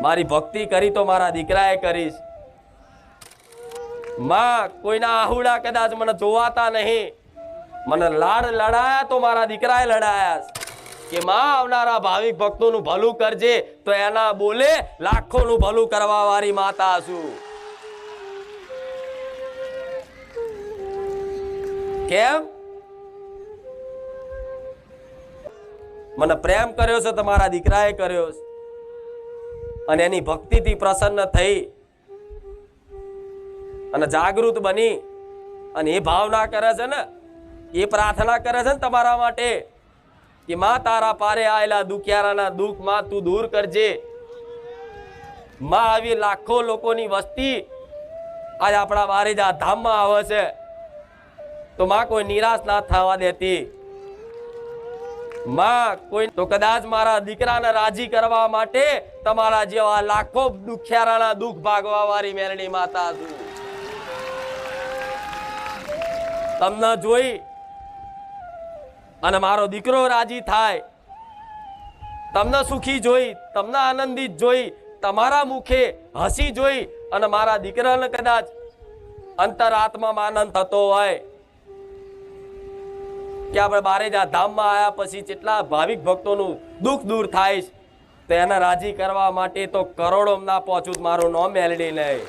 મારી ભક્તિ કરી તો મારા દીકરાએ કરીશ। માં કોઈના આહુડા કદાચ મને જોવાતા નહીં, મને લાડ લડાયા તો મારા દીકરાએ લડાયા કે માં આવનારા ભાવિક ભક્તોનું ભલું કરજે, તો એના બોલે લાખોનું ભલું કરવા વાળી માતા છું। કેમ? મને પ્રેમ કર્યો છે તમારા દીકરાએ કર્યો છે, અને એની ભક્તિથી પ્રસન્ન થઈ અને જાગૃત બની અને એ ભાવના કરે છે ને, એ પ્રાર્થના કરે છે ને તમારા માટે કે માં તારા પારે આયેલા દુખિયારાના દુઃખ માં તું દૂર કરજે। માં આવી લાખો લોકોની વસ્તી આજ આપણા બારેજા ધામમાં આવે છે, તો માં કોઈ નિરાશ ના થવા દેતી। માં કોઈ તો કદાચ મારા દીકરાને રાજી કરવા માટે તમારા જેવા લાખો દુખિયારાના દુઃખ ભાગવા વાળી મેરડી માતા છું। તમને જોઈ અને મારો દીકરો રાજી થાય, તમને સુખી જોઈ, તમને આનંદિત જોઈ, તમારા મુખે હસી જોઈ અને મારા દીકરાને કદાચ અંતરાત્મામાં આનંદ થતો હોય કે આપણે બારેજા ધામમાં આવ્યા પછી કેટલા ભાવિક ભક્તોનું દુઃખ દૂર થાય, તો એને રાજી કરવા માટે તો કરોડો ના પહોંચું મારું નામ મેલડી નહીં।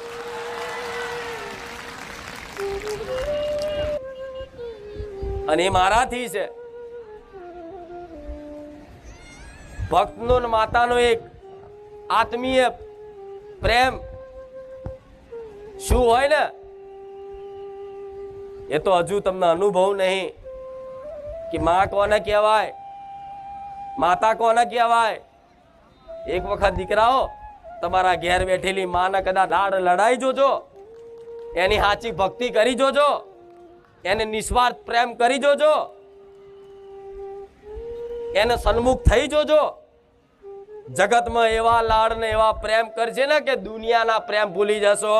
અને એ મારાથી છે। ભક્તનો ને માતાનો એક આત્મીય પ્રેમ શું હોય ને, એ તો હજુ તમને અનુભવ નહીં કે માં કોને કહેવાય, માતા કોને કહેવાય। એક વખત દીકરાઓ તમારા ઘેર બેઠેલી માને કદાચ લાડ લડાઈ જોજો, એની સાચી ભક્તિ કરી જોજો, એને નિસ્વાર્થ પ્રેમ કરી જોજો, એને સન્મુખ થઈ જોજો। જગતમાં એવા લાડ ને એવા પ્રેમ કરશે ને કે દુનિયાના પ્રેમ ભૂલી જશો।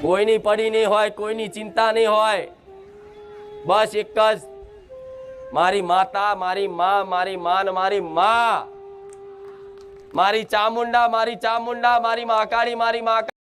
કોઈની પડી નહીં હોય, કોઈની ચિંતા નહીં હોય, બસ એક જ મારી માતા, મારી માં, મારી માન, મારી માં, મારી ચામુંડા, મારી ચામુંડા, મારી મહાકાળી, મારી મહાકાળી।